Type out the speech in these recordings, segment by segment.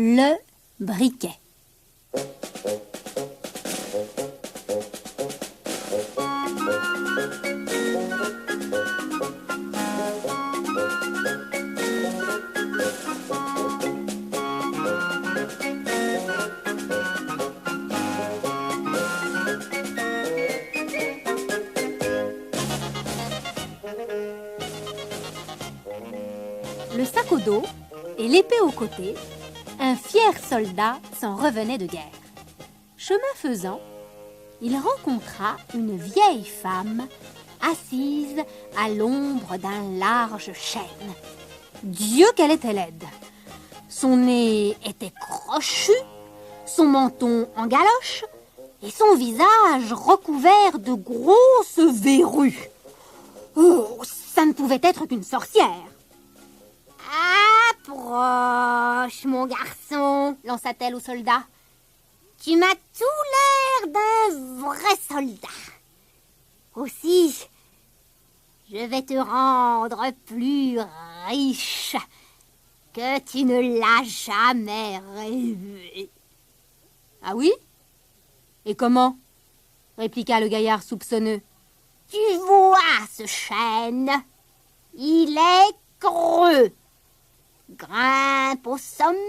Le briquet. Le sac au dos et l'épée au côté, un fier soldat s'en revenait de guerre. Chemin faisant, il rencontra une vieille femme assise à l'ombre d'un large chêne. Dieu qu'elle était laide! Son nez était crochu, son menton en galoche et son visage recouvert de grosses verrues. Oh, ça ne pouvait être qu'une sorcière! Approche, mon garçon, lança-t-elle au soldat. Tu m'as tout l'air d'un vrai soldat. Aussi, je vais te rendre plus riche que tu ne l'as jamais rêvé. Ah oui? Et comment? Répliqua le gaillard soupçonneux. Tu vois ce chêne? Il est creux. Grimpe au sommet,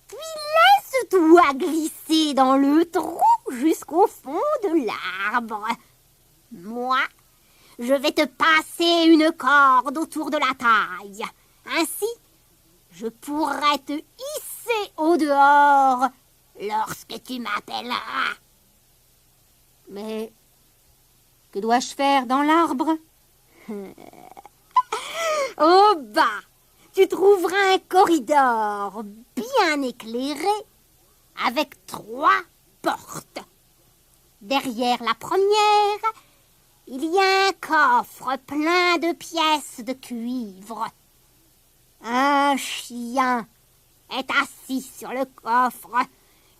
puis laisse-toi glisser dans le trou jusqu'au fond de l'arbre. Moi, je vais te passer une corde autour de la taille. Ainsi, je pourrai te hisser au dehors lorsque tu m'appelleras. Mais que dois-je faire dans l'arbre? Au bas, tu trouveras un corridor bien éclairé avec 3 portes. Derrière la première, il y a un coffre plein de pièces de cuivre. Un chien est assis sur le coffre.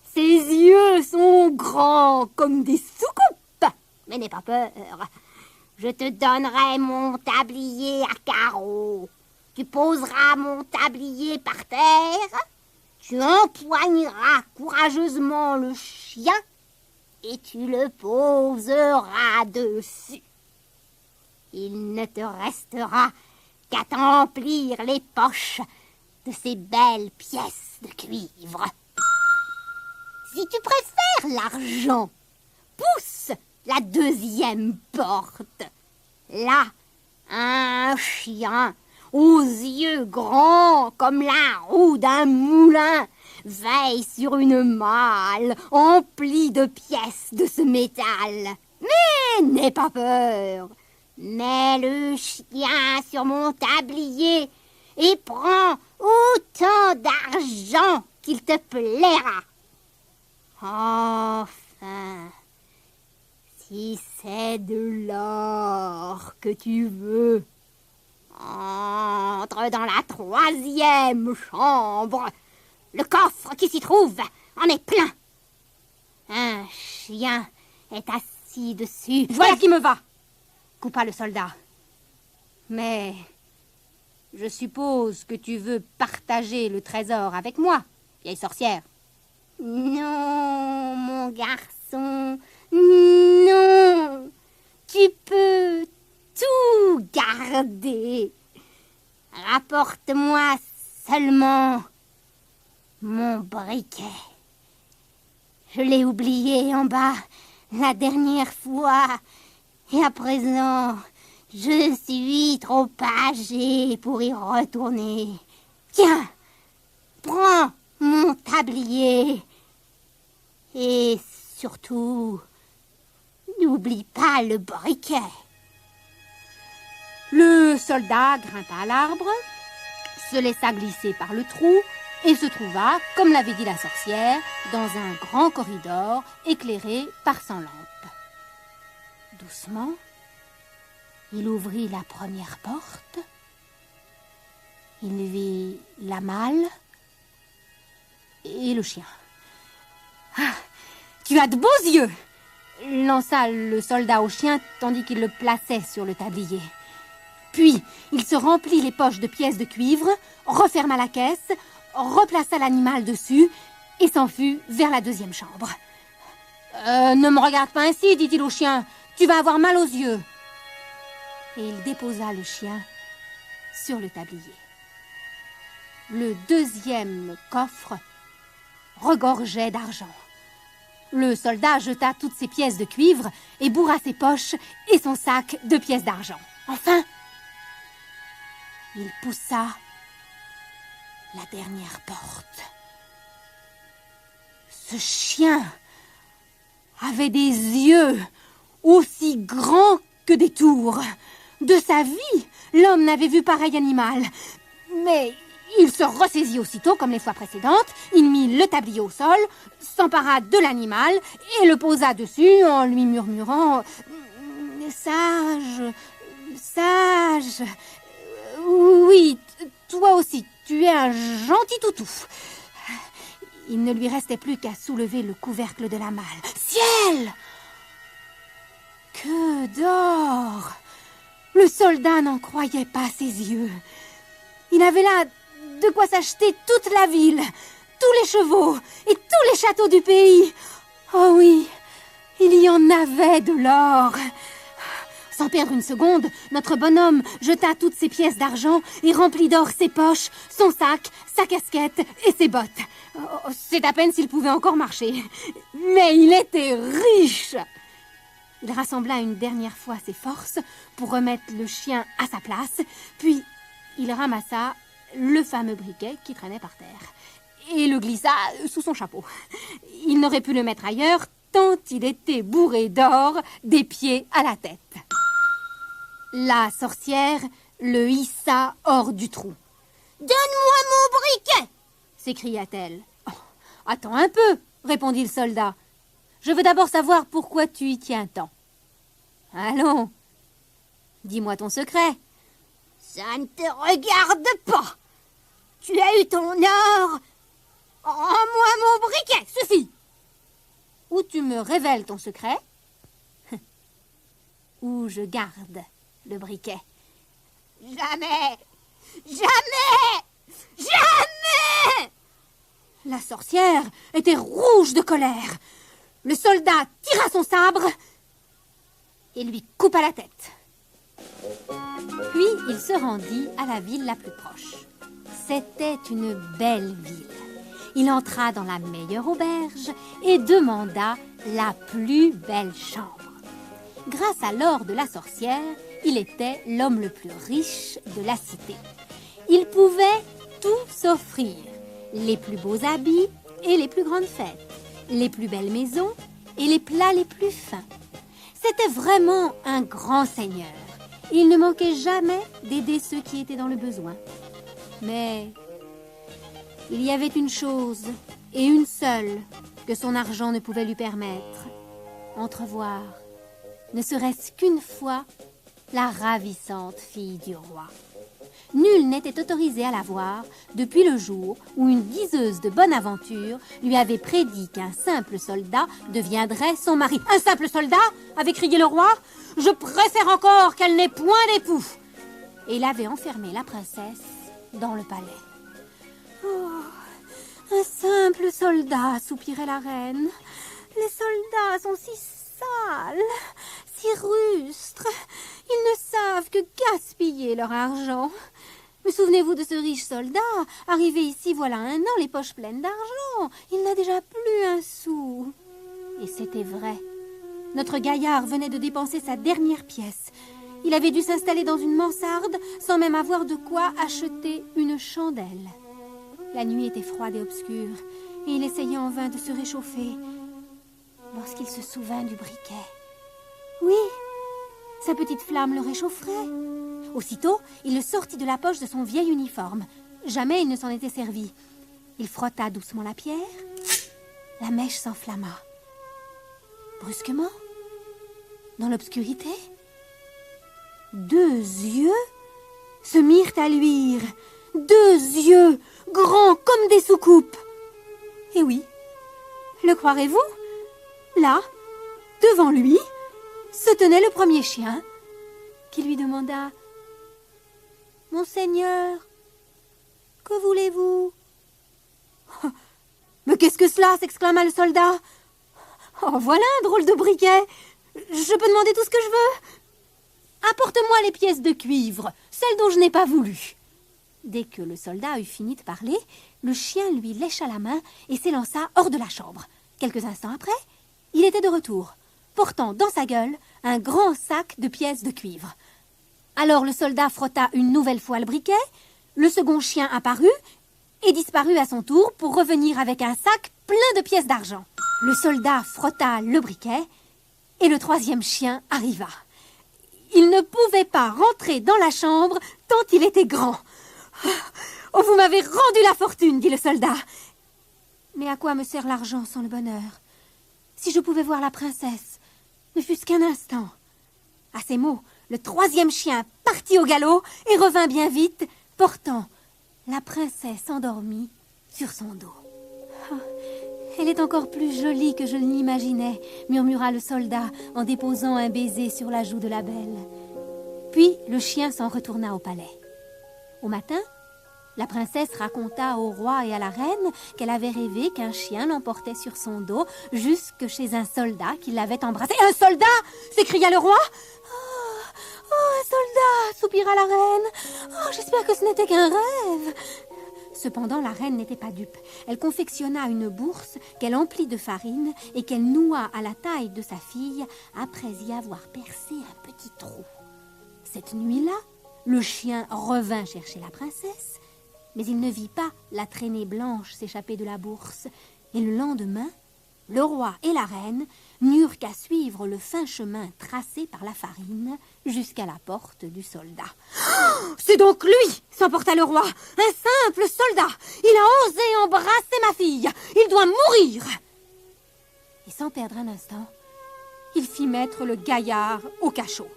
Ses yeux sont grands comme des soucoupes. Mais n'aie pas peur, je te donnerai mon tablier à carreaux. Tu poseras mon tablier par terre, tu empoigneras courageusement le chien et tu le poseras dessus. Il ne te restera qu'à t'emplir les poches de ces belles pièces de cuivre. Si tu préfères l'argent, pousse la deuxième porte. Là, un chien aux yeux grands comme la roue d'un moulin veille sur une malle emplie de pièces de ce métal. Mais n'aie pas peur, mets le chien sur mon tablier et prends autant d'argent qu'il te plaira. Enfin, si c'est de l'or que tu veux, entre dans la 3e chambre. Le coffre qui s'y trouve en est plein. Un chien est assis dessus. Voilà qui me va, coupa le soldat. Mais je suppose que tu veux partager le trésor avec moi, vieille sorcière. Non, mon garçon, non. Tu peux tout garder. Rapporte-moi seulement mon briquet. Je l'ai oublié en bas la dernière fois et à présent je suis trop âgée pour y retourner. Tiens, prends mon tablier et surtout n'oublie pas le briquet. Le soldat grimpa à l'arbre, se laissa glisser par le trou et se trouva, comme l'avait dit la sorcière, dans un grand corridor éclairé par 100 lampes. Doucement, il ouvrit la première porte. Il vit la malle et le chien. « Ah, tu as de beaux yeux !» lança le soldat au chien tandis qu'il le plaçait sur le tablier. Puis, il se remplit les poches de pièces de cuivre, referma la caisse, replaça l'animal dessus et s'enfuit vers la deuxième chambre. Ne me regarde pas ainsi, dit-il au chien, tu vas avoir mal aux yeux. Et il déposa le chien sur le tablier. Le deuxième coffre regorgeait d'argent. Le soldat jeta toutes ses pièces de cuivre et bourra ses poches et son sac de pièces d'argent. Enfin, il poussa la dernière porte. Ce chien avait des yeux aussi grands que des tours. De sa vie, l'homme n'avait vu pareil animal. Mais il se ressaisit aussitôt, comme les fois précédentes. Il mit le tablier au sol, s'empara de l'animal et le posa dessus en lui murmurant « Sage, sage, oui, toi aussi, tu es un gentil toutou. » Il ne lui restait plus qu'à soulever le couvercle de la malle. Ciel! Que d'or! Le soldat n'en croyait pas ses yeux. Il avait là de quoi s'acheter toute la ville, tous les chevaux et tous les châteaux du pays. Oh oui, il y en avait de l'or. Sans perdre une seconde, notre bonhomme jeta toutes ses pièces d'argent et remplit d'or ses poches, son sac, sa casquette et ses bottes. Oh, c'est à peine s'il pouvait encore marcher. Mais il était riche. Il rassembla une dernière fois ses forces pour remettre le chien à sa place, puis il ramassa le fameux briquet qui traînait par terre et le glissa sous son chapeau. Il n'aurait pu le mettre ailleurs tant il était bourré d'or des pieds à la tête. La sorcière le hissa hors du trou. « Donne-moi mon briquet !» s'écria-t-elle. Oh, « Attends un peu !» répondit le soldat. « Je veux d'abord savoir pourquoi tu y tiens tant. Allons, dis-moi ton secret. » « Ça ne te regarde pas. Tu as eu ton or. Rends-moi mon briquet, suffit. Ou tu me révèles ton secret, ou je garde le briquet. »« Jamais! Jamais! Jamais !» La sorcière était rouge de colère. Le soldat tira son sabre et lui coupa la tête. Puis il se rendit à la ville la plus proche. C'était une belle ville. Il entra dans la meilleure auberge et demanda la plus belle chambre. Grâce à l'or de la sorcière, il était l'homme le plus riche de la cité. Il pouvait tout s'offrir, les plus beaux habits et les plus grandes fêtes, les plus belles maisons et les plats les plus fins. C'était vraiment un grand seigneur. Il ne manquait jamais d'aider ceux qui étaient dans le besoin. Mais il y avait une chose, et une seule, que son argent ne pouvait lui permettre. Entrevoir, ne serait-ce qu'une fois, la ravissante fille du roi. Nul n'était autorisé à la voir depuis le jour où une diseuse de bonne aventure lui avait prédit qu'un simple soldat deviendrait son mari. « Un simple soldat ?» avait crié le roi. « Je préfère encore qu'elle n'ait point d'époux !» Et il avait enfermé la princesse dans le palais. « Oh, un simple soldat !» soupirait la reine. « Les soldats sont si sales, si rustres. Ils ne savent que gaspiller leur argent. Mais souvenez-vous de ce riche soldat, arrivé ici voilà un an, les poches pleines d'argent. Il n'a déjà plus un sou. » Et c'était vrai. Notre gaillard venait de dépenser sa dernière pièce. Il avait dû s'installer dans une mansarde sans même avoir de quoi acheter une chandelle. La nuit était froide et obscure, et il essayait en vain de se réchauffer lorsqu'il se souvint du briquet. Oui, sa petite flamme le réchaufferait. Aussitôt, il le sortit de la poche de son vieil uniforme. Jamais il ne s'en était servi. Il frotta doucement la pierre. La mèche s'enflamma. Brusquement, dans l'obscurité, deux yeux se mirent à luire. Deux yeux grands comme des soucoupes. Et oui, le croirez-vous? Là, devant lui, se tenait le premier chien qui lui demanda « Monseigneur, que voulez-vous » qu'est-ce que cela » s'exclama le soldat. « Oh, voilà un drôle de briquet. Je peux demander tout ce que je veux. Apporte-moi les pièces de cuivre, celles dont je n'ai pas voulu. » Dès que le soldat eut fini de parler, le chien lui lécha la main et s'élança hors de la chambre. Quelques instants après, il était de retour, portant dans sa gueule un grand sac de pièces de cuivre. Alors le soldat frotta une nouvelle fois le briquet, le second chien apparut et disparut à son tour pour revenir avec un sac plein de pièces d'argent. Le soldat frotta le briquet et le troisième chien arriva. Il ne pouvait pas rentrer dans la chambre tant il était grand. « Oh, vous m'avez rendu la fortune » dit le soldat. « Mais à quoi me sert l'argent sans le bonheur? Si je pouvais voir la princesse, ne fût-ce qu'un instant. » À ces mots, le troisième chien partit au galop et revint bien vite, portant la princesse endormie sur son dos. Oh, « Elle est encore plus jolie que je l'imaginais » murmura le soldat en déposant un baiser sur la joue de la belle. Puis le chien s'en retourna au palais. Au matin, la princesse raconta au roi et à la reine qu'elle avait rêvé qu'un chien l'emportait sur son dos jusque chez un soldat qui l'avait embrassée. « Un soldat » s'écria le roi. « Oh, un soldat » soupira la reine. « Oh, j'espère que ce n'était qu'un rêve. » Cependant, la reine n'était pas dupe. Elle confectionna une bourse qu'elle emplit de farine et qu'elle noua à la taille de sa fille après y avoir percé un petit trou. Cette nuit-là, le chien revint chercher la princesse, mais il ne vit pas la traînée blanche s'échapper de la bourse. Et le lendemain, le roi et la reine n'eurent qu'à suivre le fin chemin tracé par la farine jusqu'à la porte du soldat. Oh, « C'est donc lui !» s'emporta le roi. « Un simple soldat. Il a osé embrasser ma fille. Il doit mourir !» Et sans perdre un instant, il fit mettre le gaillard au cachot.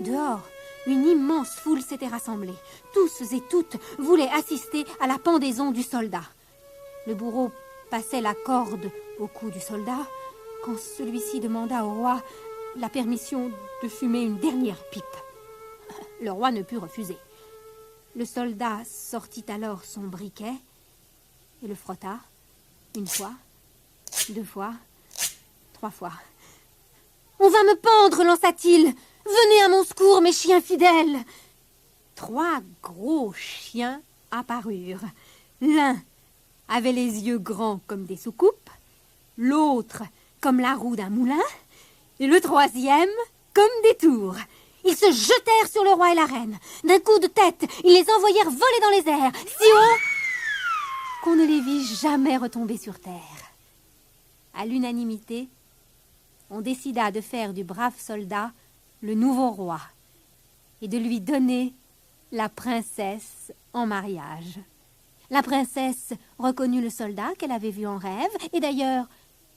Dehors, une immense foule s'était rassemblée. Tous et toutes voulaient assister à la pendaison du soldat. Le bourreau passait la corde au cou du soldat quand celui-ci demanda au roi la permission de fumer une dernière pipe. Le roi ne put refuser. Le soldat sortit alors son briquet et le frotta une fois, 2 fois, 3 fois. « On va me pendre » lança-t-il. « Venez à mon secours, mes chiens fidèles !» 3 gros chiens apparurent. L'un avait les yeux grands comme des soucoupes, l'autre comme la roue d'un moulin, et le troisième comme des tours. Ils se jetèrent sur le roi et la reine. D'un coup de tête, ils les envoyèrent voler dans les airs, si haut qu'on ne les vit jamais retomber sur terre. À l'unanimité, on décida de faire du brave soldat le nouveau roi et de lui donner la princesse en mariage. La princesse reconnut le soldat qu'elle avait vu en rêve, et d'ailleurs,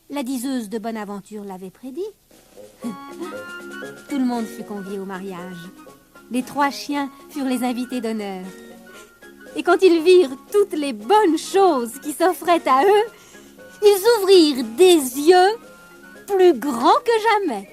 la diseuse de bonne aventure l'avait prédit. Tout le monde fut convié au mariage. Les 3 chiens furent les invités d'honneur. Et quand ils virent toutes les bonnes choses qui s'offraient à eux, ils ouvrirent des yeux plus grands que jamais.